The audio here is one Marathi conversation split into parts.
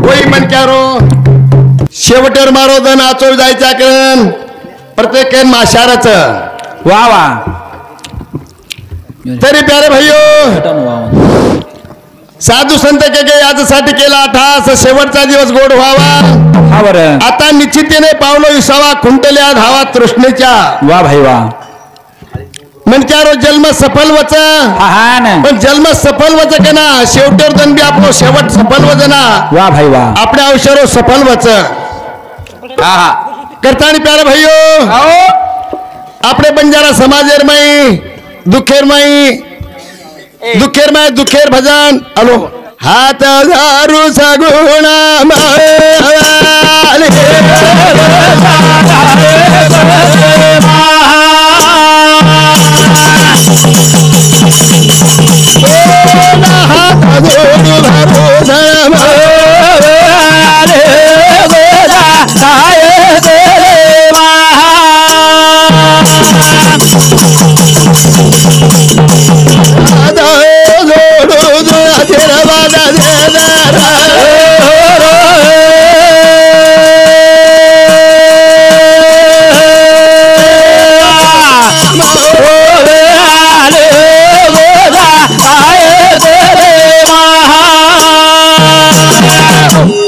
होई मनक्यारो शेवटेवर मारो दन आचो जायच्या करण प्रत्येक माशाराच वा वा तरी प्यारे भाईयो साधू संत के याच्यासाठी केला ठास शेवटचा दिवस गोड व्हावा हा बरं आता निश्चितीने पावलो विसावा खुंटल्या धावा तृष्णेच्या वा भाई वा मनक्यारो जन्म सफल वच हा ना पण जन्म सफल वच का ना शेवटेवर दन बी आपलो शेवट सफल वच ना वा भाई वा आपल्या आयुष्यावर सफल वच हा हा करतानी प्यारे भाईयो आपले बंजारा समाजेरमय दुखेरमय दुखेर भजन हॅलो हात दारू सगुणा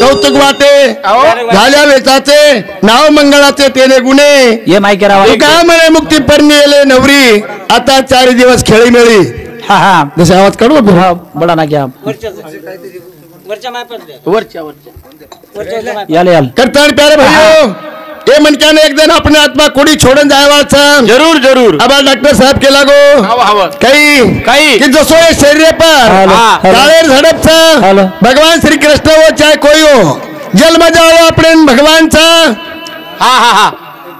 कौतुक वाटे झाल्या वेचाचे नाव मंगळाचे तेने गुणे ये माहिती राव का म्हणे मुक्ती परणी येले नवरी आता 4 दिवस खेळी मिळी हा हा जसे आवाज काढू हा बडा ना क्या याले याल करतान प्यारे भाइयों ये मनक्याने एक दिन अपने आत्मा कुड़ी छोड़न जायवाचा जरूर जरूर अब डॉक्टर साहब के लागो काही कि जसो ये शरीर पर काळेर झडपचा भगवान श्री कृष्ण हो चाहे कोई हो जन्म जाओ अपने भगवान चा हा हा हा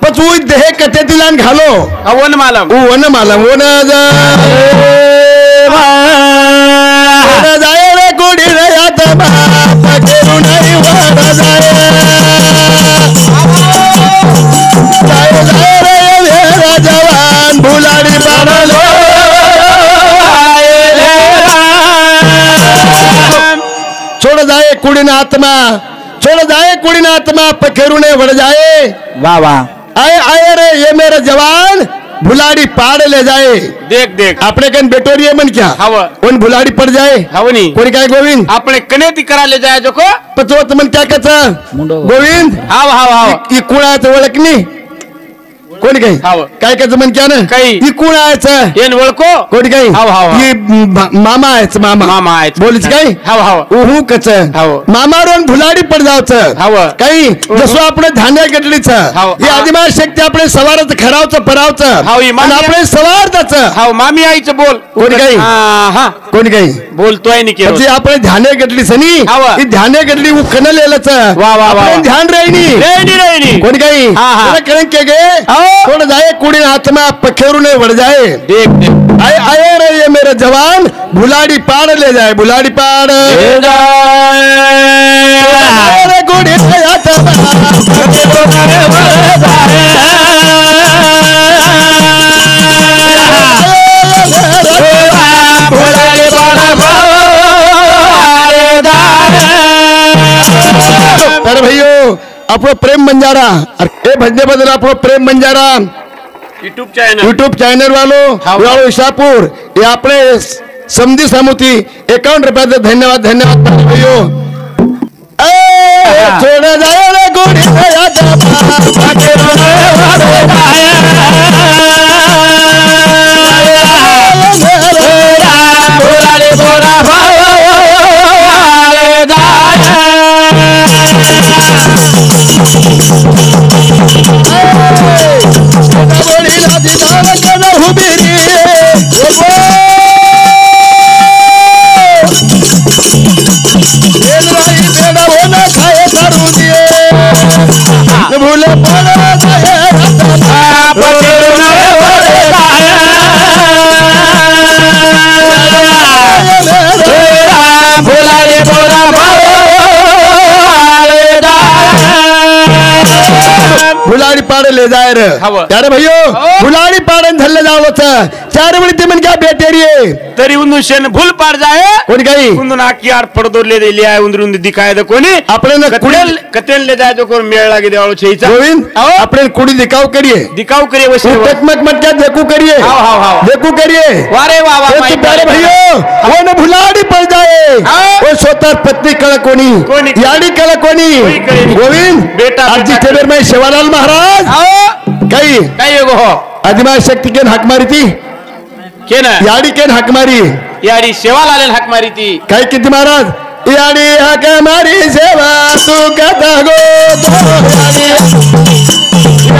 पचू देह कथे दिलान घालो वन मालम वन मालम वन जाय रे कुडी रे आत्मा पकेरू नाही वर जाय जवान भुलाडी पाडलो छोड़ जाए कुड़ीना आत्मा छोड़ जाए कुड़ीना आत्मा पखेरुने वड़ जाए वाह वाह आए आए रे ये मेरा जवान भुलाड़ी पाड़ ले जाए देख देख अपने कन बेटोरिये मन क्या हवा उन भुलाड़ी पड़ जाए हवनी कोणी काय गोविंद अपने कने ती करा ले जाए जो को पचवत मन क्या कचा गोविंद हाव हाव हाव ही कुणाचं ओळखनी कोणी काही हाव काय कच मन क्या ना काही ही कुणाचं येन ओळखो कोणी काही हाव हाव ही मामा आहेच मामा मामा आहेत बोलीच काही हाव हाव उहू कच हाव मामारोन भुलाडी पड जावचं हाव काही जसं आपण धान्य गटलीचं हाव. ही आदिमा शक्ती आपले सवारच खरावचं परावचं हाव, ही मामी- आणि आपले सवारच हाव मामी आईचं बोल कोणी काही हा कोणी काही बोलतोय नि म्हणजे आपण ध्याने गटली सनी हाव. ही ध्याने गटली उखन लेलच वा, वा, वा. ध्यान राहिनी रेडी रेडी कोणी काही हा, हा. करें के गे थोड़ा जाए कुड़ी आत्मा पखेरुने बढ़ जाए देख देख आए आए रे ये मेरे जवान भुलाड़ी पाड़ ले जाए भुलाड़ी पाड़ ले जाए रे कुड़ी अरे भैयो आपलो प्रेम बंजारा अरे भजने बदल आपलो प्रेम बंजारा यूट्यूब चॅनल वालो इशापूर ये आपले समधी सामुती 51 रुपयाचे धन्यवाद धन्यवाद भैयो छोड़ जाए रे गोड़ी भूल भुलाडी पाड़ ले जाए रे यार भैयो भुलाडी पाड़न धरले जावच चार वेळी ते म्हणजे बेटे रे तरी उंदून शेण भूल पाड जाय कोणी काही उंदून आखी आड पडदोरले दिली आहे उंदरून दिखाय द कोणी आपण कतेल कतेल जाय तो कोण मेळ लागे देवाळो छेईचा गोविंद अहो. आपण कुडी दिखाव करिए दिखाव करे वसे टकमक मटक्या देखू करिए हाव. देखू करिए वारे वा वा तो माई प्यारे प्यारे भैया वो न भुलाड़ी पड़ जाए हाँ। वो स्वतः पत्नी कल कोनी कोणी? याडी कल कोनी कोई करेनी। गोविंद बेटा, आज बेटा, टेबल में शिवालाल महाराज आओ कई काय एगो हो आदिमा शक्ति के हक मारी थी के ना याडी के हक मारी यारी सेवा लालेन हाक मारी ती काय किती महाराज याडी हक मारी सेवा तू कथा गो तो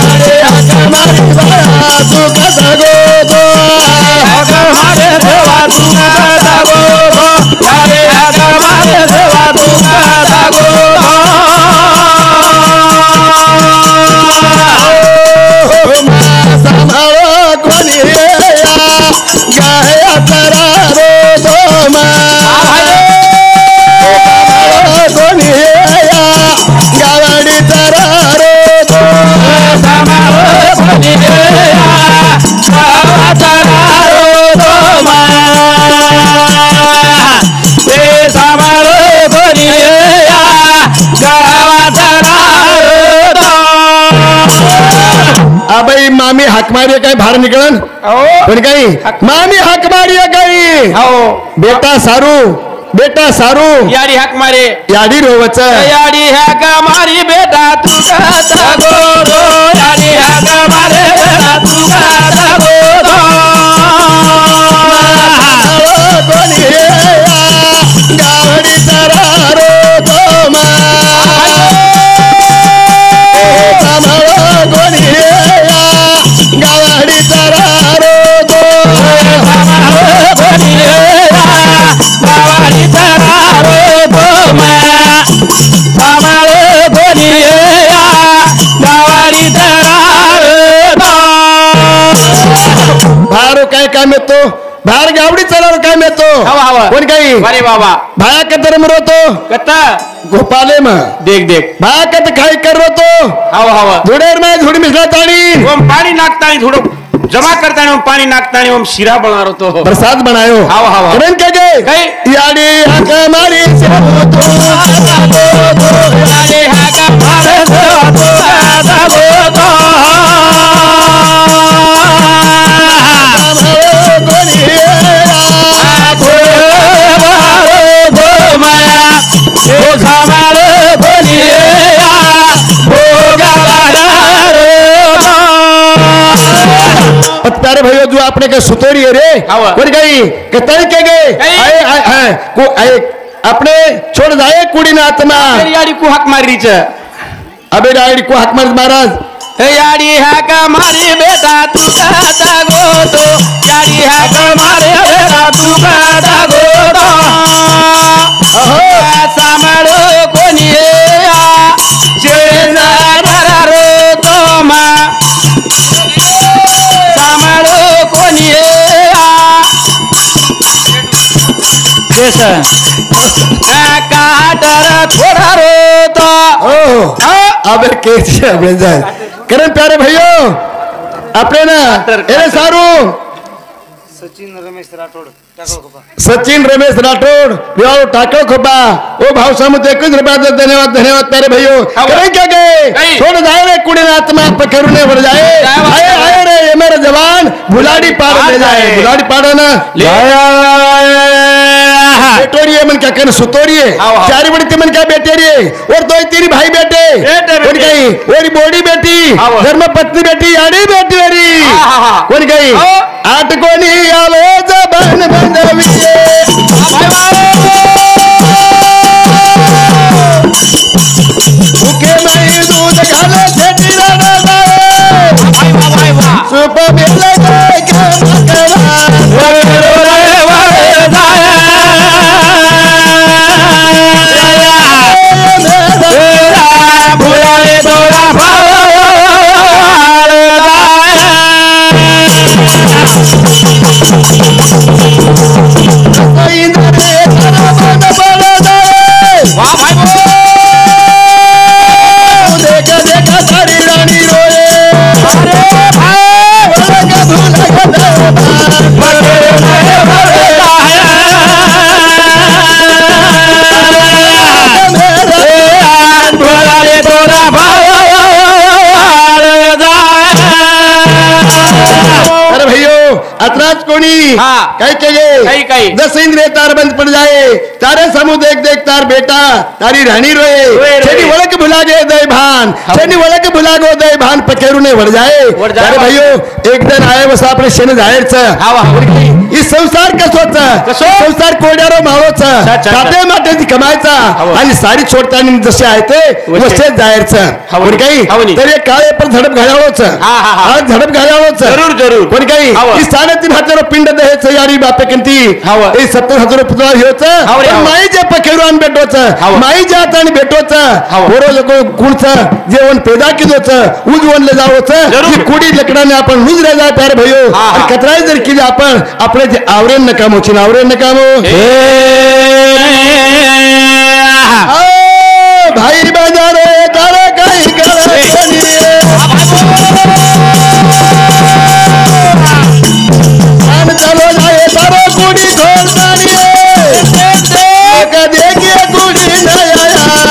याडी हक मारी सेवा तू कथा गो तो हक मारे सेवा तू कथा गो तो यारी हक मारे सेवा तू कथा गो संभाळो कोणी गाया तरा रो तो कोणी गावाडी तरा रो तो आबाई मामी हाक मारिए काय बाहेर निकळन पण काही मामी हाक मारिए काही बेटा सारू यारी हाक मारे याडी रोवच याडी हाक मारी बेटा तू कथा गो तो याडी हाक मारे बेटा तू कथा गो तो कोणी गावडी तरा रो तो कोणी गावडी तरा रो तो बाहेर काय काम येतो बाहेर गावडी चढावर काम येतो हवा. कोण काही अरे बाबा भाया कतर मरतो कथा गोपाले मग देख भाया कत खाई कर तो हवा धुडेर में धुडी मिसला ताणी ओम पाणी नाखतानी थोडं जमा करतानी ओम पाणी नाखतानी ओम शिरा बनणार होतो प्रसाद बनायो हवा. करेन के गे काही? याडी हक मारी सेवा तो याडी हाक मारे सेवा तू कथा गो तो प्यारे भैया जो आपने के सुतोरी है रे हवा. कोई गई कतई के गए कई? आए को आए अपने छोड़ जाए कुड़ी ना आत्मा याडी को हाक मारीच अबे डायरी को हक मर्द महाराज याडी हाक मारी बेटा तू कथा गो तो याडी हाक मारे बेटा तू कथा गो तो सांभाळो कोणी रो तो मा सांभाळो कोणी काटर थोडा रो तो अबे कैसे अबे जाए करण प्यारे भैयो अपने ना अरे सारू सचिन रमेश राठोड विवाह टाकळ खोपा ओ भाव सामुत एकच रुपयाचा धन्यवाद प्यारे भैयो करें क्या गए छोड़ जाए रे कुड़ी ना आत्मा पकड़ने पड़ जाए आए रे ये मेरा जवान भुलाड़ी पार ले जाए भुलाड़ी पार ना बेटोरी है मन क्या कर सुतोरी है चारी बड़ी मन क्या बेटेरी है और दो तेरी भाई बेटे कौन गई और बोडी बेटी धर्म पत्नी बेटी याडी बेटी मेरी कौन गई आठ कोनी आलो जबान बंदवी भूखे नहीं दूध खाले छेटी राना सुप मिले गए कोणी हाँ। काही काही- काही। दस इंद्रिय तार बंद पड़ जाए तारे समूह देख देख तार बेटा तारी रानी रोए रोए। छेनी वड़क भुला गए दय भान हाँ। छेनी वड़क भुला गो दय भान पकेरू ने वड़ जाए वड़ जाए। अरे भाइयों एक दिन आए बस आपले शेण जाहेरचं हाँ, हाँ। ही संसार कसोचं कसो? संसार कोड्यारो मावोचं अच्छा. खाते माटे कमायचा हाँ. आणि सारी सोडताना जसे आहे ते वसे. वसेच जाहेरचं हाँ. कोणी काही हाँ, नहीं. तर एक काळे पण झडप घालावचं हाँ, हाँ, हाँ. आज झडप घालावचं जरूर, जरूर. कोणी काही हाँ. ही 3.5 पिंड द्यायचं यारी बापे किंती हाँ. हे 70,000 पुतळा हेचं हाँ, हाँ. माई जे पखेरू आणि भेटोचं हाँ. माई जे आता आणि भेटोचं हाँ. बरो लोक कुणचं जेवण पेदा किदोचं उजवणलं जावचं जरूर. ती कुडी लकडाने आपण लूज रे जाय प्यारे भयो हाँ, हाँ. कतराई जर केली आपण आपले जे आवरेन नकामोची आवरेन नकामो भाई बाजारे तारे काही करे चलो जाए तारो कुडी छोड़तानी का देखिए कुडी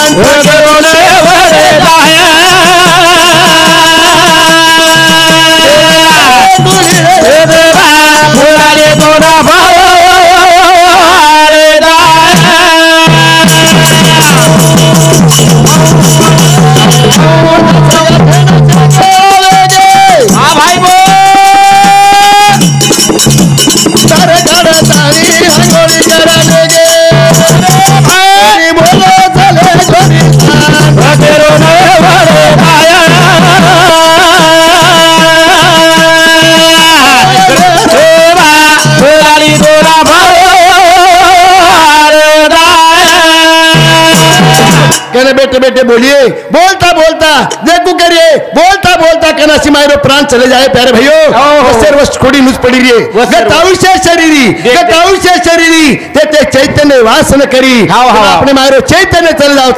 हाँ भाई बो तारे करतानी हंगोली करा लेगे बोलो चले गोरी कहने बेटे बेटे बोलिए बोलता बोलता देखो करिए बोलता बोलता कहना सिमाइरो प्राण चले जाए प्यारे भैयो सर्वस्त खोड़ी नुस पड़ी रे गताउशे शरीरी गताउशे शरीरी ते चैतन्य वासन करी हाँ, हाँ. अपने मारो चैतन्य चले जाओ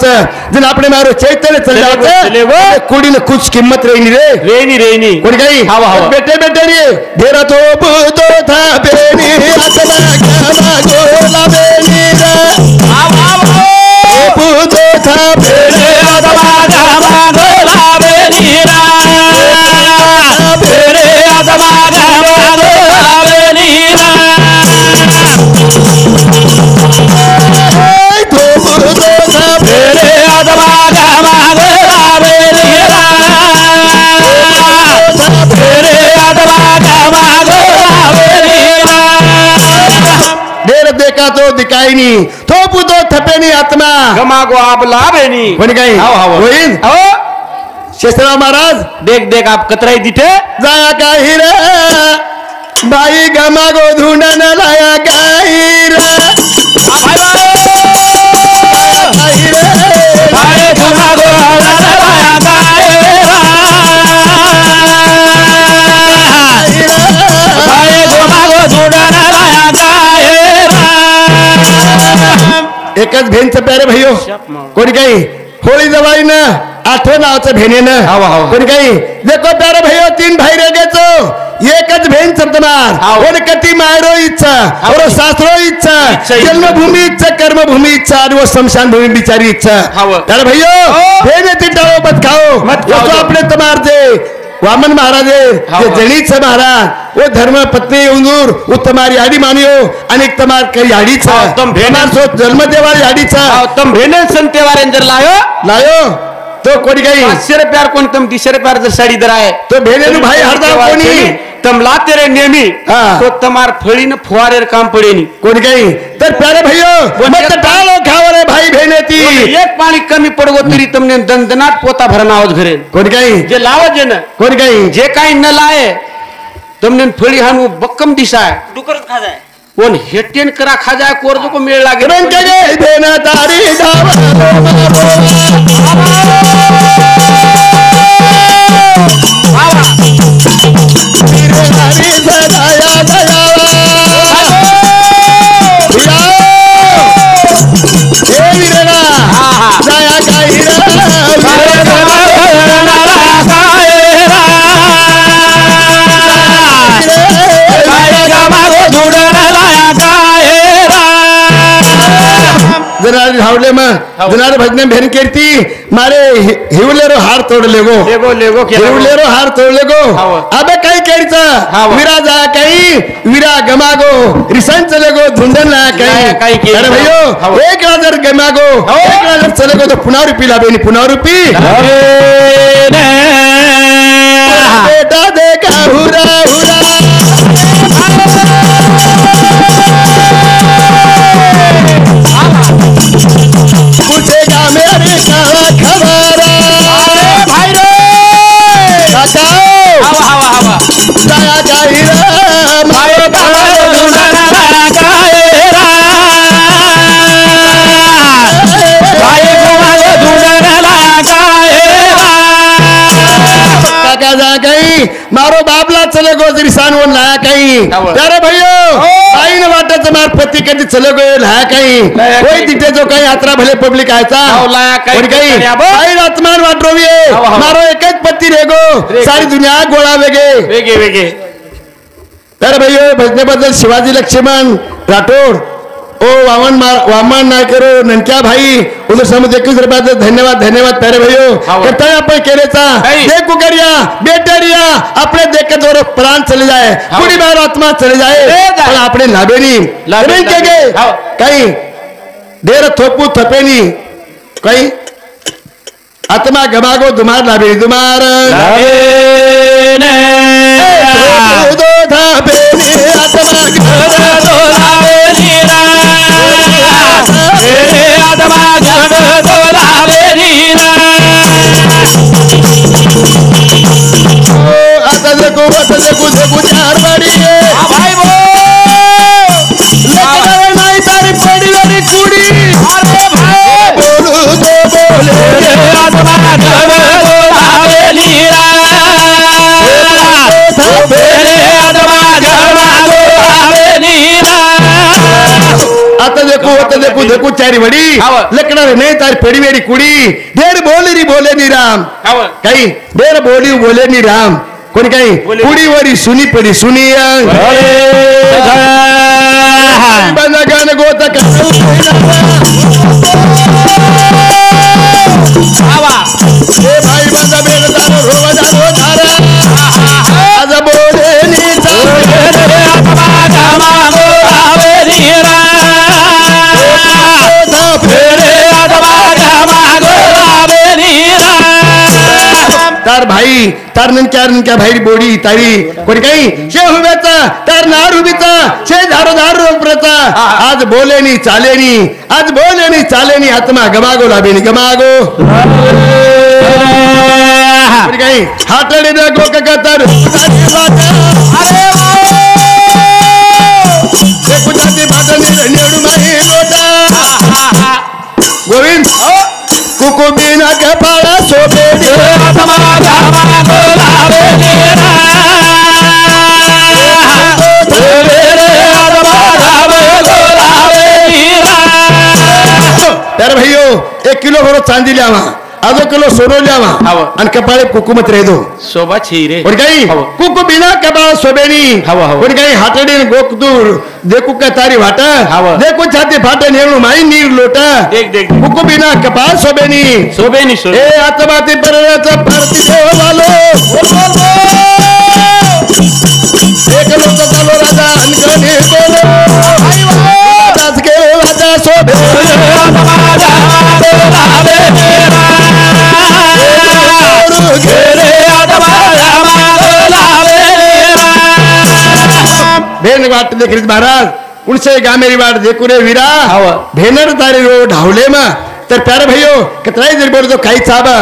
जन अपने मारो चैतन्य चले चले वो. जाओ कुड़ी ने कुछ कीमत रही रे रेनी रेनी कोण काही हाँ, हाँ. बेटे बेटे रे धेरा तो बुदो था बेनी आत्मा गाना गोला बेनी रे बुदो था बेनी तो बुदो था बेनी ढेर देखा तो दिखाई नहीं थोपू तो थपे नहीं आत्मा गमागो आप लाभेनी कोणी काही हाँ, हाँ. होईल शेषराव महाराज देख देख आप कतराई दिठे जाया काही रे बाई गमागो धुंडन लाया काही रे काही रे एकच भेनचं प्यारे भैयो कोणी काही होळी जवाई ना आठवण नावाचं भेनेनं हाव, हाव. कोणी काही देखो प्यारे भैयो 3 भाई रे गेचो एकच भेन चमतमार हाव. कोण कती मायरो इच्छा और सासरो इच्छा इच्छा. जन्मभूमी इच्छा कर्मभूमी इच्छा आणि वो शमशान भूमी बिचारी इच्छा हाव. प्यारे भैयो हो. भेन येते टाळो मत खाओ मत खाओ. जो आपले तमार जे वामन महाराज हाव. जणीच महाराज वो धर्म पत्नी उंदूर वो तुम्हारी याडी मानियो अनेक तमार काही याडीचा हाव, तुम भेन- जन्मदेवार याडीचा तम भेने संते वारे जर लायो लायो तो कोणी काही 500 रुपयार कोण तम 200 रुपयार जर साडी दराय तो भेनेनु भाई हरदाव कोणी तम लाते रे नेहमी हाँ. तो तमार फळीन फुवारेर काम पडेनी कोणी काही तर प्यारे भैयो मत टाळो खावरे भाई भेनेती एक पाणी कमी पडगो तरी तमने दंदनाट पोता भरणा आवाज घरे कोणी काही जे लावत जे न कोणी काही जे काही न लाये तमने फळी हानु बक्कम दिसाय डुकरच खा जाय कोण हेटेन करा खाजाय कोरजो को मेळ लागे रंग गे भेन तारी धावा हरी सदाया दयावा हे वीरना दया काही जरा तारी धावले मग जुनार भजन भेन कीर्ती मारे हिवलेरो हार तोडले गो हिवलेरो हार तोडले गो अबे काही केरीचा विरा जा काही विरा गमागो रिसन चले गो धुंडन काही अरे भैयो एक राजर गमागो एक राजर चले गो तो पुन्हा रुपी लाभेनी पुन्हा रुपी बेटा देखा हुरा हुरा पूछेगा मेरे कहा खबर भाई रे हवा दया का हीरा मारे जा गई मारो बाबला चले गो रिसान वो लाया कहीं अरे भैयो आई न वाटत मार पति कधी चले गो लाया कहीं कोई तिथे जो काही यात्रा भले पब्लिक आयचा काही आई आत्मान वाटरोवी मारो एकच पत्ती रेगो सारी दुनिया गोळा वेगे तर भैयो भजनेबद्दल शिवाजी लक्ष्मण राठोड ओ वामन नायकर ननक्या भाई उधर समुद्र 21 रुपयाचं धन्यवाद प्यारे भैयो कर्तव्य आपण केलेचा देखो करिया बेटरिया अपने देखत और प्राण चले जाए पूरी बार आत्मा चले जाए पण आपले लाभेनी के गे काही देर थोपू थपेनी काही आत्मा गमागो दुमार लाभेनी दुमार दो धाबेनी आत्मा गमागो देखो चार बड़ी भाई वो नहीं तारी बड़ी बड़ी कुड़ी अरे भाई बोलू तो बोले आत्मा आता देखो चारी बड़ी लकड़ा नहीं तारी पड़ी मेरी कुड़ी ढेर बोले नी राम काही ढेर बोले नी राम कोणी काही कुडीवरी सुनी पडी सुनी बंदा गाणं गोता भाई बंदा बेगदार रोवा धारा आज बोले नी तार भाई तार नंक्या भाई बोडी तारी कोणी काही शे हुब्याचा तार नार उभीचा शे धारो रोपराचा आज बोलेनी चालेनी आत्मा गमागो लाभेनी गमागो कोणी काही हाटडे न गोक कतर अरे देखो जाती भाटने नेडू माही लोटा गोविंद कुकु बिना के पाड़ा सोबेडी तर भैयो 1 किलो भरो चांदी ल्यावा आधो किलो सोनो ल्यावा आणि कपाळे कुकुमत रेदो शोभा छीरे कोण काही कुकु बिना कपाळ सोबेनी कोण काही हातडी गोकदूर देखू का तारी वाटा देखो छाती फाटे नेणू माई नीर लोटा देख कुकु बिना कपाळ सोबेनी ए आत्माती परराचा पारती देवालो एक लोक चालो राजा अनगणी बोलो राज के राजा सोबे भेन वाट देखील महाराज उनसे गामेरी वाट देखू रे वीरा भेनर तारे रो ढावले मा तर प्यारे भैयो कतराई जरी बोलतो काही चाबा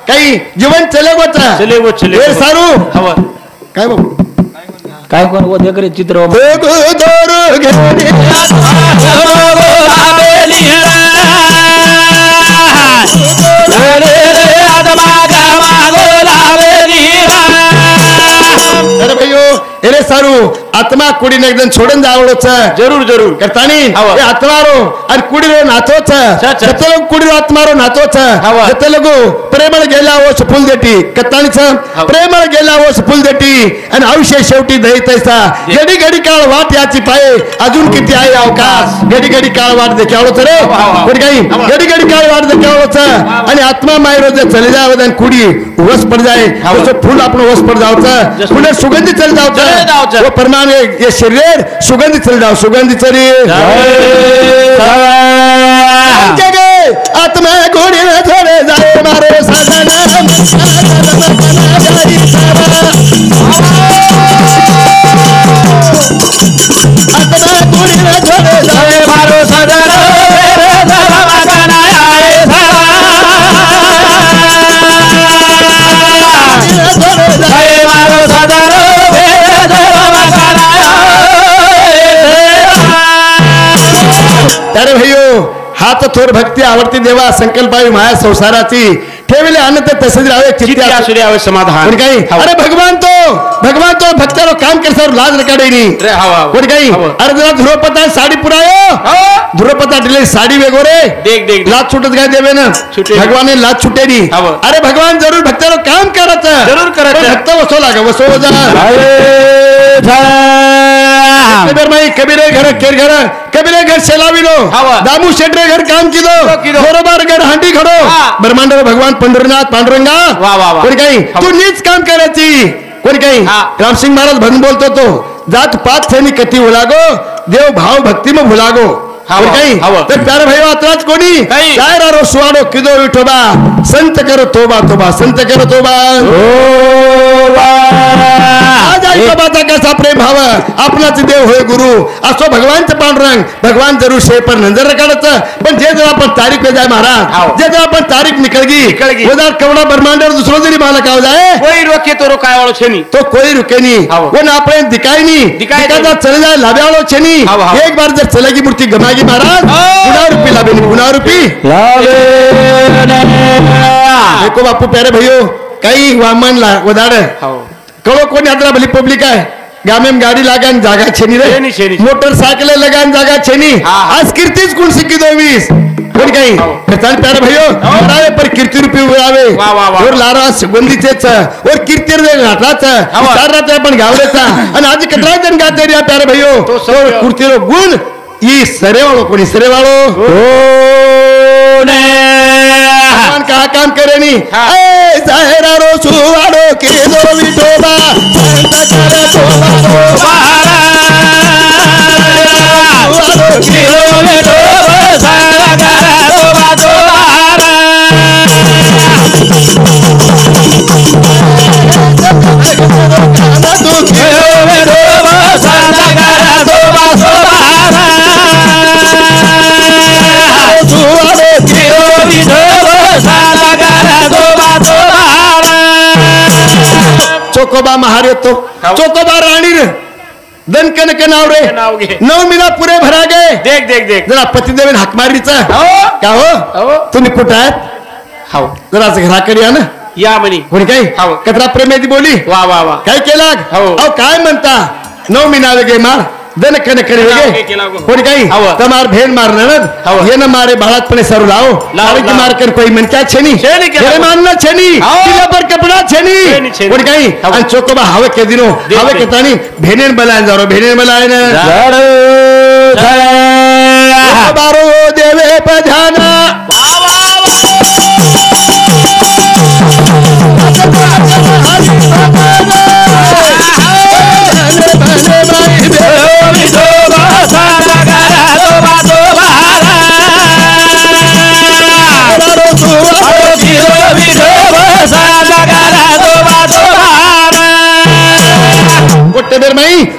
काही जीवन चले वो सारू काय बाबू काय कोण वो देख रे चित्र अरे भैयो एरे सारू आत्मा कुड़ी ने एकदम छोड़न जावड़ो छ जरूर जरूर करतानी हवा. ये आत्मारो और कुड़ी रो नातो छ छ. जते लोग कुड़ी रो आत्मारो नातो छ हवा. जते लोग प्रेमळ गेला वो फुल देटी करतानी छ हवा. प्रेमळ गेला वो फुल देटी आणि आयुष्य शेवटी दही तैसा घडी घडी काळ वाट याची पाये अजून किती आहे अवकाश घडी घडी काळ वाट देखावलो छ रे हवा. कोणी काही हवा. घडी घडी काळ वाट देखावलो छ आणि आत्मा मायरो जे चले जावे आणि कुड़ी वस पड़ जाए हवा. तो फूल अपनो वस पड़ जाओ छ जस्ट फूले सुगंधी चल जाओ चले जाओ छ. वो परमाने ये शरीर सुगंधी चल जाओ सुगंधी चली जगे आत्मा घोड़ी में छोड़े जाए मारो सजना आत्मा घोड़ी में छोड़े जाए मारो सदर मेरे धर्म कनाए जय मारो सदर मेरे धर्म अरे भैयो हात थोर भक्ती आवडती देवा संकल्पावी माया संसाराची ठेवले अनंत तसेच राहावे चित्ती असू द्यावे समाधान कोणी काही अरे भगवान तो भक्तारो काम करसार लाज रकाडेनी रे हवा कोणी काही अरे जरा ध्रुवपता साडी पुरायो ध्रुवपता दिले साडी वेगोरे देख देख लाज छुटत काय देवे ना छुटे. भगवान ने लाज छुटेनी हवं. अरे भगवान जरूर भक्तारो काम करत जरूर करत. पण भक्त वसो लागा वसो जा कबीर भाई कबीरे घर केर घर कबीरे घर सेलावी लो हवा. दामू शेटरे घर काम किदो किदो. बरोबर घर हांडी खडो हा. ब्रह्मांड भगवान पंढरीनाथ पांडुरंगा वा, वा, वा. कोणी काही तू नीच काम करायची कोणी काही हा. रामसिंग महाराज भजन बोलतो तो जात पात थेनी कती भुलागो देव भाव भक्ती में भुलागो हवा, कोणी काही हवा. तर प्यारे भाई वातराज कोणी काही. काय रो सुवाडो किदो विठोबा संत करो तोबा तोबा संत करो तोबा आज आई बाबाचा कसा प्रेम भाव आपलाच देव होय गुरु असो भगवानचं पांडुरंग भगवान जरूर शे पर नजर काढत पण जे जर आपण तारीख पे जाय हाव. महाराज जे जर आपण तारीख निकल निकलगी. वो जर कवडा ब्रह्मांड दुसरो जरी मला काव जाए कोई रोके तो रोकाय वाळो छे नी तो कोई रुके नहीं हाव. वो ना अपने दिखाई नहीं दिखाई दिखाता नहीं. चले जाए लाभे वालों छे नहीं हाव, हाव. एक बार जब चलेगी मूर्ति गमागी महाराज हाव. गुना रूपी लाभे नहीं गुना रूपी देखो बापू प्यारे भैयो काही वामन वदाड कळो कोण यात्रा भली पब्लिक आहे गामेम गाडी लागान जागा छेनी रे छेनी, छेनी. मोटरसाइकिल लगान जागा छेनी हा, हा. आज कीर्तीच कोण शिकी दो 20 कोण काही चल प्यारे भैयो उड़ावे पर कीर्ती रूपी उड़ावे वा, वा, वा. और लारा सुगंधीचेच और कीर्ती रे घाटलाच हवा. चार रात आपण गावलेचा आणि आज कतरा जण गाते रे प्यारे भैयो तो सर कुर्तीरो गुण ई सरेवाळो कोणी सरेवाळो भगवान कहा काम करे नी हाँ. ए जाहेरा रो सुवाडो के दो विठोबा संत करे तोबा तोबा सुवाडो के दो विठोबा संत करे तोबा तोबा तू के दो विठोबा संत करे तोबा तोबा सुवाडो के दो विठोबा चोकोबा महार येतो चोकोबा राणी रे दणकन के नाव रे नाव घे. 9 मिला पुरे भरा गए देख देख देख जरा पतिदेवन हाक मारीचा हो. का हो हो. तुम्ही कुठं आहेत हाव जरा घराकडे या ना या म्हणी कोणी काही हो. कचरा प्रेमेदी बोली वा वा वा काय केला हो. अहो काय म्हणता 9 मिना वेगे मार दणकन करे केला वेगे गो. कोणी काही हो. तमार भेन मार ननद हो. ये न मारे बाळातपणे सरू लाओ लाओ, की लाओ. मार कर कोई मन क्या छेनी छेनी केला. ये मानना छेनी हो. तिला पर कपडा छेनी छेनी, छेनी. कोणी काही हो. आणि चोकोबा हवे के दिनो देख, हवे देख. के तानी भेनेन बलायन जारो भेनेन बलायन बारो देवे पधाना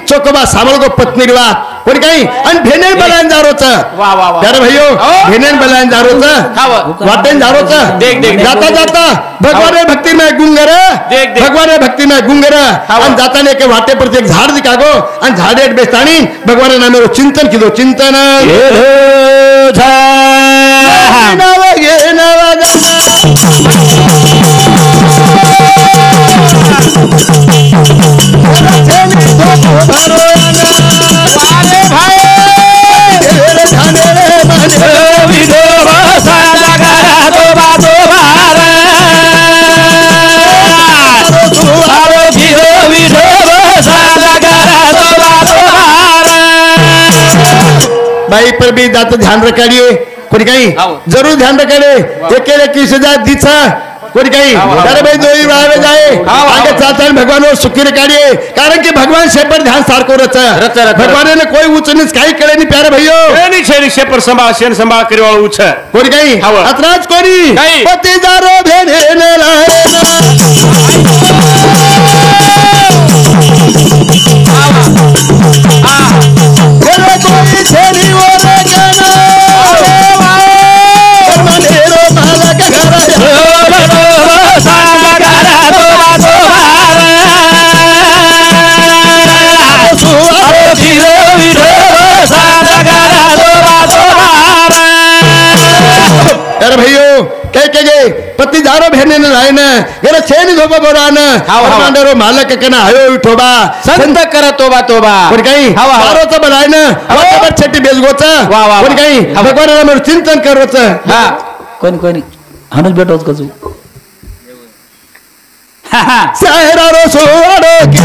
चोकोबा सामल को पत्नी रिवा कोणी काही आणि भेनेन बलायन जारोच वा वा वा प्यारे भैयो हो. भेनेन बलायन जारोच हाव. वाटेन जारोच देख, देख. जाता जाता भगवान हाव. भक्ति में गुंगर देख, देख. भगवान भक्ति में गुंगर हाव. आणि जाताने के वाटे पर एक झाड दिखागो आणि झाडेट बेस्तानी भगवान नामे चिंतन किदो चिंतन बाई पर भी जात ध्यान रखाड़िए कोई कहीं जरूर ध्यान रखाड़े एक 21,000 दीछा कोई कहीं अरे भाई दो ही आवे जाए आगे चाहता है भगवान और सुखी रखाड़िए कारण कि भगवान से पर ध्यान सार को रचा भगवान ने कोई ऊंच नीच काही करे नहीं प्यारे भैयो नहीं छे से पर संभाळ शेन संभाळ करे वाळो ऊंच कोई कहीं अतराज कोनी पति जारो भेने ने लाए बोले कोई छेनी ओरे गाना मनेरो मालक अरे भैयो कह पति जारो भेने न लाए न गेला छेनी धोबा बोरान मांडरो मालक कना आयो ठोबा संत कर तोबा तोबा कोण काही बारो च बनाय न वाटर छट्टी बेजगोच कोण काही भगवानाला मन चिंतन करवच हां कोणी हनुज भेटवच कसू सायरा रो सोडो की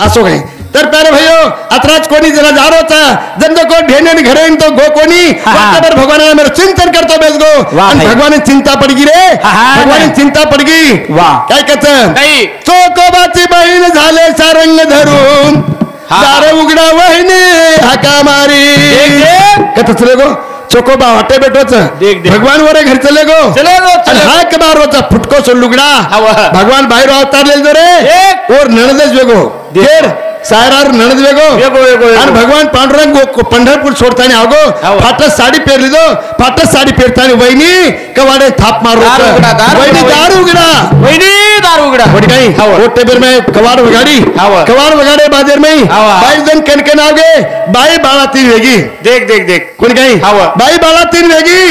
असो काय तर प्यारे भैयो अतराज कोणी जरा जारोचा जंदो कोण भेने घरे तो गो कोणी वाटबर भगवानाला मेरे चिंतन करतो बेस गो आणि भगवान चिंता पडगी रे भगवान चिंता पडगी काय कच चोकोबाची बहीण झाले सारंग धरून दार उघडा वहिने हाका मारी कथच रे गो चोकोबा हटे बेटोच भगवान वरे घर चले गो हाक मारोचा फुटको सो लुगडा भगवान बाहेर अवतारले रे और नणदेश वेगो देर सायरार नणद वेगो आणि भगवान पांडुरंग पंढरपूर सोडताना आवगो फाटस साडी पेरली दो फाटस साडी पेरताना वहिनी कवाडे थाप मारो वहिनी दारू उघडा कोणी काही ओटे बेर में कवाड़ वगाड़े बाजार में बाई जन कनकन आवगे बाई बाळा तीन वेगी देख कोणी काही बाई बाळा तीन वेगी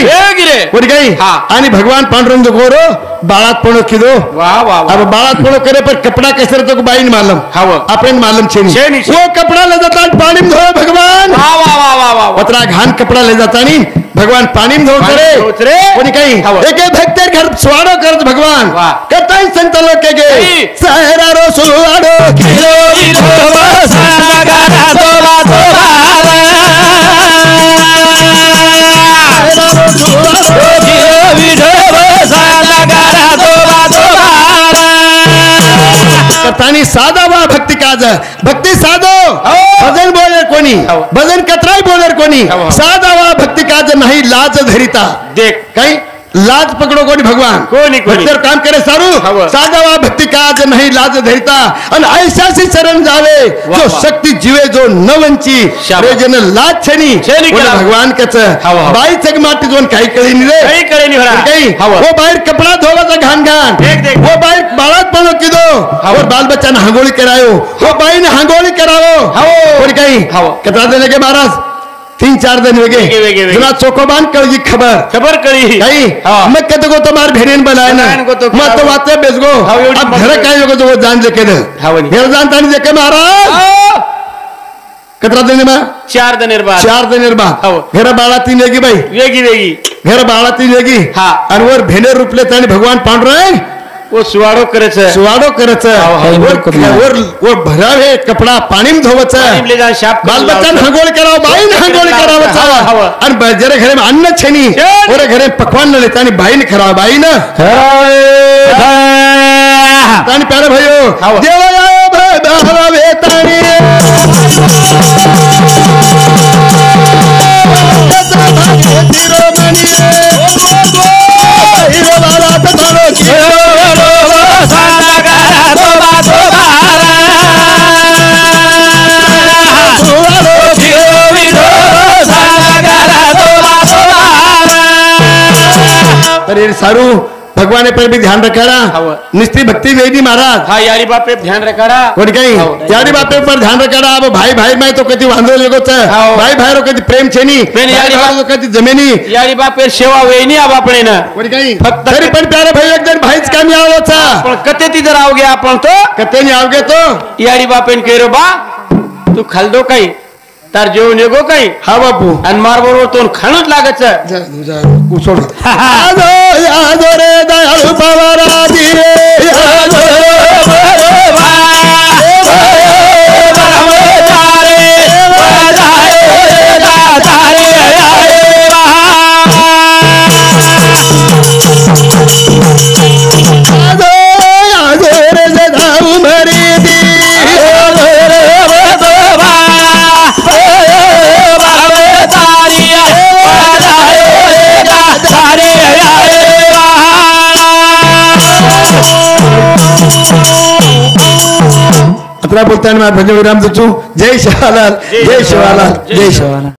कोणी काही आणि भगवान पांडुरंग गोरो बाळात पण किदो अब बाळात पण करे पर कपड़ा कसर तो बाई मालूम आपण मालूम छेनी वो कपड़ा ले जाता पानी में धो भगवान पतरा घान कपड़ा ले जाता नहीं भगवान पानी में धो करे कोणी काही एक भक्तर घर स्वाडो करत भगवान कताई संत लोक के सहरा रो सुवाडो किलो इरो सागरा तोबा तोबा सहरा रो सुवाडो किलो इरो सागरा तोबा तोबा कथानी साधा वा भक्ति काज भक्ति साधो भजन बोले कोणी भजन कतराई बोले कोणी साधा वा भक्ति काज नहीं लाज धरिता देख काही लाज पकड़ो कोणी भगवान कोणी काम करे सारू साधा वा भक्ति काज नहीं लाज धरिता आणि ऐसा सी शरण जावे जो शक्ति जीवे जो नवंची रे जन लाज छनी भगवान कच बाई चग माटी जोन काही कळी नी रे काही कळे नी काही वो बाहेर कपड़ा धोवाचा घान वो बाहेर बाळात पण किदो और बाल बच्चा ने हांगोळी करायो वो बाई ने हांगोळी करावो कोणी काही कतरा देने के महाराज 3-4 दिन वेगे जुना चोकोबान कळगी खबर कळी काही मग कत गो तो मार भेरेन बनाय ना मग तो वाते बेसगो अब घर काय योगो जो जान लेके दे घर जानतानी देके महाराज कतरा दिन में 4 दिन बाद घर बाळा तीन वेगी बाई वेगी घर बाळा तीन वेगी आणि वर भेने रूपले तानी भगवान पांडुरंग वो सुवाडो करच और भरावे कपड़ा पानी में धोवच बाल बच्चा हांगोळ कराव बाई ने हांगोळ करावच आणि जरे घरे में अन्न छनी और घरे पकवान न लेता आणि बाई ने खराव बाई न तानी प्यारे भयो देवया भरावे तानी सारू भगवान पर भी ध्यान रखाड़ा निस्ती भक्ति वेदी महाराज यारी बाप पे ध्यान रखाड़ा कोणी काही यारी बाप पर ध्यान रखाड़ा अब भाई में तो कति वांदो लेगो भाई रो कति प्रेम छेनी यारी बाप तो कति जमेनी यारी बाप पे सेवा वेनी अब आपणे ना कोणी काही तरी पण प्यारे भाई एक दिन भाईच कामी आवोचा पण कते ती जर आवगे आपण तो कते नहीं आवगे तो यारी बापेन केरो बा तू खालदो काही तार जेवण येगो काही हा बापू आणि मार बरोबर तो खाणच लागत उसोड यादो यादो रे दयाळू पवारा दिरे यादो बोलताना भजन विराम देतो. जय शिवालाल जय शिवालाल जय शिवालाल.